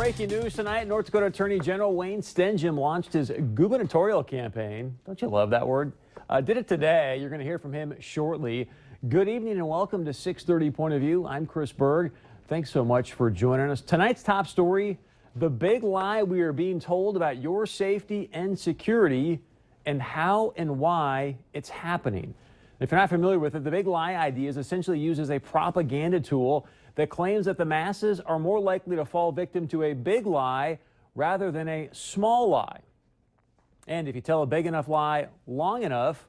breaking news tonight. North Dakota Attorney General Wayne Stenjum launched his gubernatorial campaign. Don't you love that word? Did it today. You're going to hear from him shortly. Good evening and welcome to 630 Point of View. I'm Chris Berg. Thanks so much for joining us. Tonight's top story, the big lie we are being told about your safety and security and how and why it's happening. If you're not familiar with it, the big lie idea is essentially used as a propaganda tool that claims that the masses are more likely to fall victim to a big lie rather than a small lie. And if you tell a big enough lie long enough,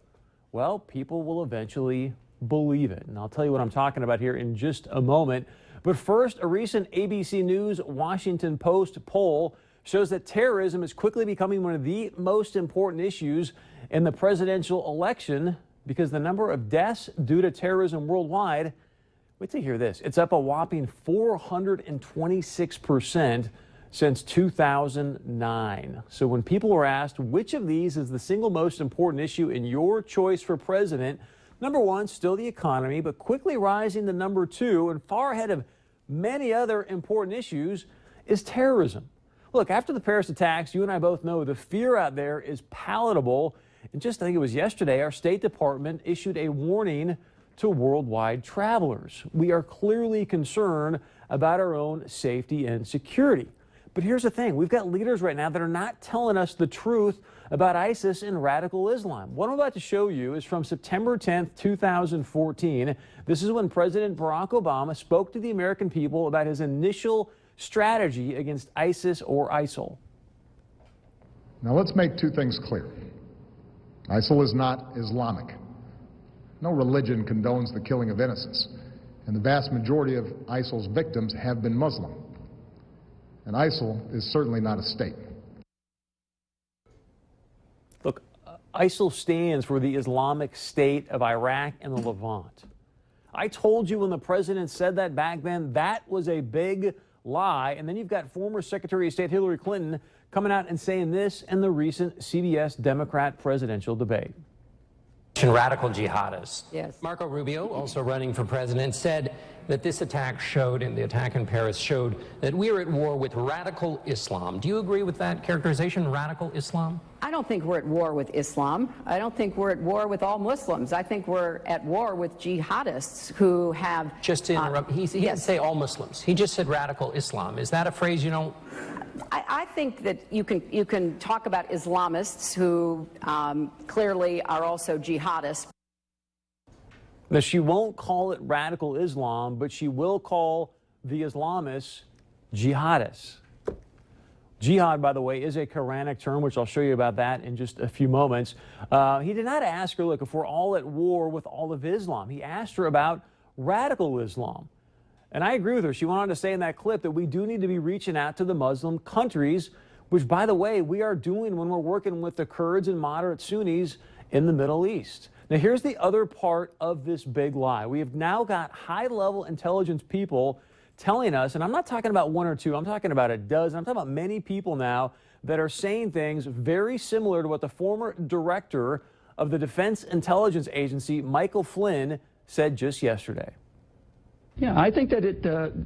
well, people will eventually believe it. And I'll tell you what I'm talking about here in just a moment. But first, a recent ABC News Washington Post poll shows that terrorism is quickly becoming one of the most important issues in the presidential election because the number of deaths due to terrorism worldwide, wait till you hear this, it's up a whopping 426% since 2009. So when people are asked which of these is the single most important issue in your choice for president, number one, still the economy, but quickly rising to number two and far ahead of many other important issues is terrorism. Look, after the Paris attacks, you and I both know the fear out there is palatable. And just I think it was yesterday, our State Department issued a warning to worldwide travelers. We are clearly concerned about our own safety and security. But here's the thing. We've got leaders right now that are not telling us the truth about ISIS and radical Islam. What I'm about to show you is from September 10th, 2014. This is when President Barack Obama spoke to the American people about his initial strategy against ISIS or ISIL. Now let's make two things clear. ISIL is not Islamic. No religion condones the killing of innocents, and the vast majority of ISIL's victims have been Muslim. And ISIL is certainly not a state. Look, ISIL stands for the Islamic State of Iraq and the Levant. I told you when the president said that back then, that was a big lie. And then you've got former Secretary of State Hillary Clinton coming out and saying this in the recent CBS Democrat presidential debate. Radical jihadists. Yes. Marco Rubio, also running for president, said that this attack showed, and the attack in Paris showed, that we are at war with radical Islam. Do you agree with that characterization, radical Islam? I don't think we're at war with Islam. I don't think we're at war with all Muslims. I think we're at war with jihadists who have... Just to interrupt, he didn't say all Muslims. He just said radical Islam. Is that a phrase you don't... I think that you can talk about Islamists who clearly are also jihadists. Now, she won't call it radical Islam, but she will call the Islamists jihadists. Jihad, by the way, is a Quranic term, which I'll show you about that in just a few moments. He did not ask her, look, if we're all at war with all of Islam. He asked her about radical Islam. And I agree with her. She went on to say in that clip that we do need to be reaching out to the Muslim countries, which, by the way, we are doing when we're working with the Kurds and moderate Sunnis in the Middle East. Now, here's the other part of this big lie. We have now got high-level intelligence people telling us, and I'm not talking about one or two, I'm talking about a dozen, I'm talking about many people now that are saying things very similar to what the former director of the Defense Intelligence Agency, Michael Flynn, said just yesterday. Yeah, I think that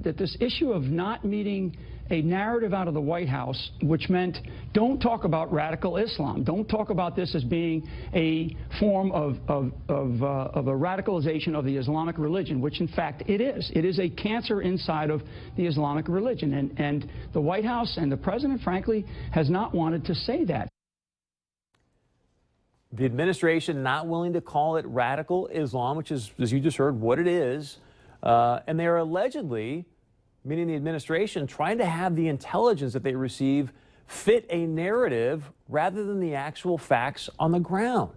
that this issue of not meeting a narrative out of the White House, which meant don't talk about radical Islam, don't talk about this as being a form of a radicalization of the Islamic religion, which in fact it is. It is a cancer inside of the Islamic religion, and the White House and the president, frankly, has not wanted to say that. The administration not willing to call it radical Islam, which is, as you just heard, what it is. And they are allegedly, meaning the administration, trying to have the intelligence that they receive fit a narrative rather than the actual facts on the ground.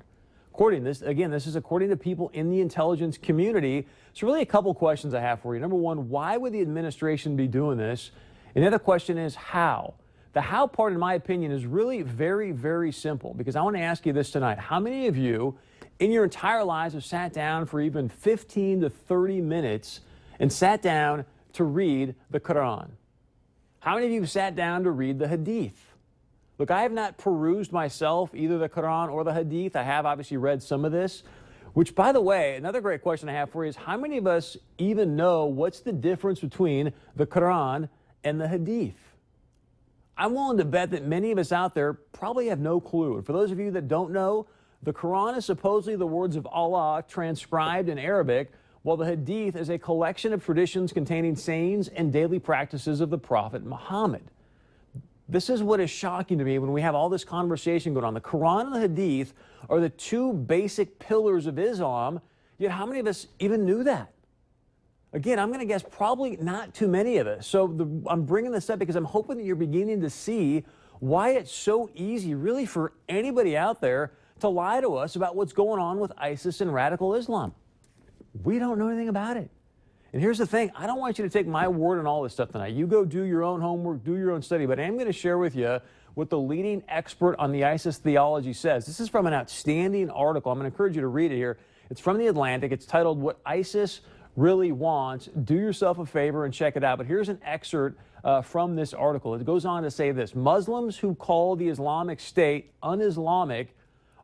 According to this, again, this is according to people in the intelligence community. So really a couple questions I have for you. Number one, why would the administration be doing this? And the other question is how? The how part, in my opinion, is really very, very simple, because I want to ask you this tonight. How many of you in your entire lives have sat down for even 15 to 30 minutes and sat down to read the Quran? How many of you have sat down to read the Hadith? Look, I have not perused myself either the Quran or the Hadith. I have obviously read some of this, which, by the way, another great question I have for you is how many of us even know what's the difference between the Quran and the Hadith? I'm willing to bet that many of us out there probably have no clue. And for those of you that don't know, the Quran is supposedly the words of Allah transcribed in Arabic, while the Hadith is a collection of traditions containing sayings and daily practices of the Prophet Muhammad. This is what is shocking to me when we have all this conversation going on. The Quran and the Hadith are the two basic pillars of Islam, yet how many of us even knew that? Again, I'm going to guess probably not too many of us. So I'm bringing this up because I'm hoping that you're beginning to see why it's so easy, really, for anybody out there to lie to us about what's going on with ISIS and radical Islam. We don't know anything about it. And here's the thing, I don't want you to take my word on all this stuff tonight. You go do your own homework, do your own study, but I am going to share with you what the leading expert on the ISIS theology says. This is from an outstanding article. I'm going to encourage you to read it here. It's from The Atlantic. It's titled, What ISIS Really Wants. Do yourself a favor and check it out. But here's an excerpt from this article. It goes on to say this: Muslims who call the Islamic State un-Islamic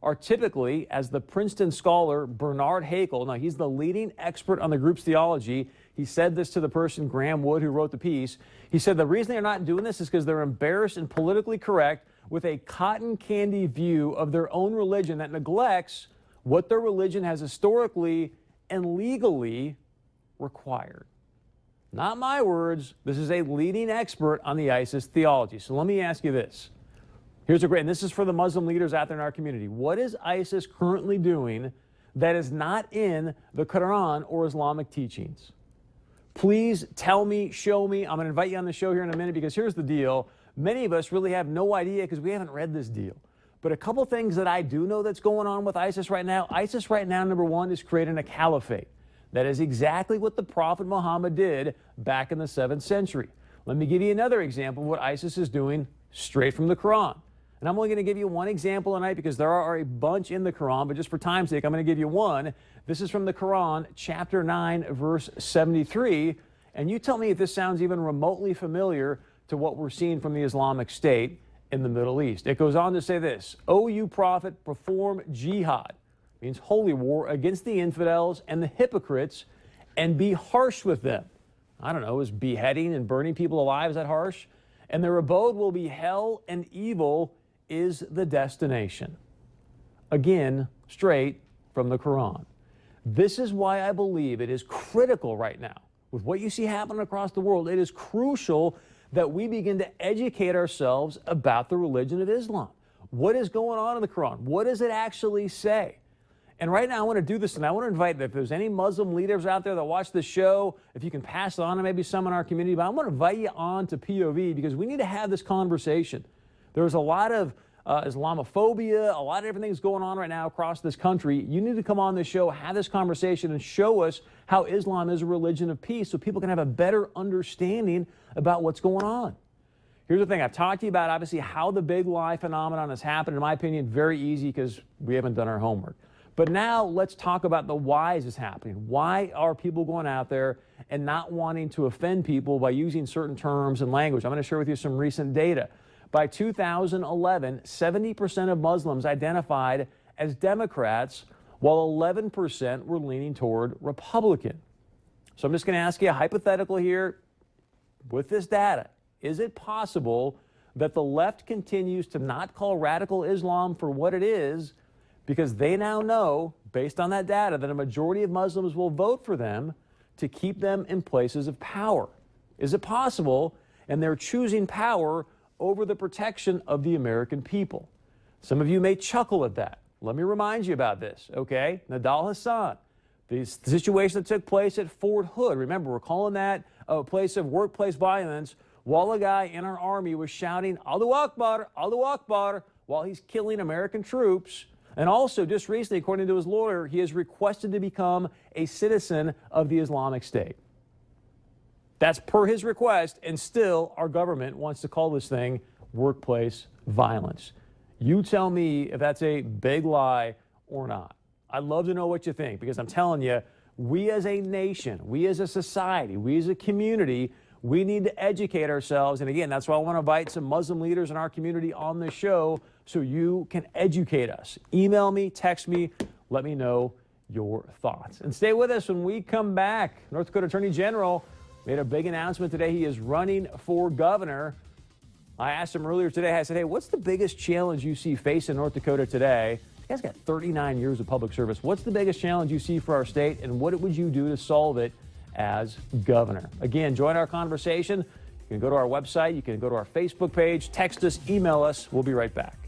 are typically, as the Princeton scholar Bernard Haeckel, now he's the leading expert on the group's theology, he said this to the person, Graham Wood, who wrote the piece. He said the reason they're not doing this is because they're embarrassed and politically correct with a cotton candy view of their own religion that neglects what their religion has historically and legally required. Not my words. This is a leading expert on the ISIS theology. So let me ask you this. Here's a great, and this is for the Muslim leaders out there in our community. What is ISIS currently doing that is not in the Quran or Islamic teachings? Please tell me, show me. I'm going to invite you on the show here in a minute because here's the deal. Many of us really have no idea because we haven't read this deal. But a couple things that I do know that's going on with ISIS right now. ISIS right now, number one, is creating a caliphate. That is exactly what the Prophet Muhammad did back in the 7th century. Let me give you another example of what ISIS is doing straight from the Quran. And I'm only going to give you one example tonight because there are a bunch in the Quran, but just for time's sake, I'm going to give you one. This is from the Quran, chapter 9, verse 73. And you tell me if this sounds even remotely familiar to what we're seeing from the Islamic State in the Middle East. It goes on to say this: O you prophet, perform jihad, means holy war, against the infidels and the hypocrites, and be harsh with them. I don't know, is beheading and burning people alive, is that harsh? And their abode will be hell, and evil is the destination. Again, straight from the Quran. This is why I believe it is critical right now, with what you see happening across the world, it is crucial that we begin to educate ourselves about the religion of Islam. What is going on in the Quran? What does it actually say? And right now I want to do this, and I want to invite, if there's any Muslim leaders out there that watch this show, if you can pass it on to maybe some in our community, but I want to invite you on to POV because we need to have this conversation. There's a lot of Islamophobia, a lot of different things going on right now across this country. You need to come on this show, have this conversation, and show us how Islam is a religion of peace so people can have a better understanding about what's going on. Here's the thing. I've talked to you about, obviously, how the big lie phenomenon has happened. In my opinion, very easy because we haven't done our homework. But now let's talk about the whys is happening. Why are people going out there and not wanting to offend people by using certain terms and language? I'm going to share with you some recent data. By 2011, 70% of Muslims identified as Democrats, while 11% were leaning toward Republican. So I'm just going to ask you a hypothetical here. With this data, is it possible that the left continues to not call radical Islam for what it is because they now know, based on that data, that a majority of Muslims will vote for them to keep them in places of power? Is it possible? And they're choosing power over the protection of the American people. Some of you may chuckle at that. Let me remind you about this, okay? Nadal Hassan, the situation that took place at Fort Hood. Remember, we're calling that a place of workplace violence while a guy in our army was shouting, Allahu Akbar, while he's killing American troops. And also, just recently, according to his lawyer, he has requested to become a citizen of the Islamic State. That's per his request, and still our government wants to call this thing workplace violence. You tell me if that's a big lie or not. I'd love to know what you think, because I'm telling you, we as a nation, we as a society, we as a community, we need to educate ourselves. And again, that's why I want to invite some Muslim leaders in our community on this show so you can educate us. Email me, text me, let me know your thoughts. And stay with us when we come back. North Dakota Attorney General made a big announcement today. He is running for governor. I asked him earlier today, I said, hey, what's the biggest challenge you see facing North Dakota today? This guy's got 39 years of public service. What's the biggest challenge you see for our state, and what would you do to solve it as governor? Again, join our conversation. You can go to our website. You can go to our Facebook page, text us, email us. We'll be right back.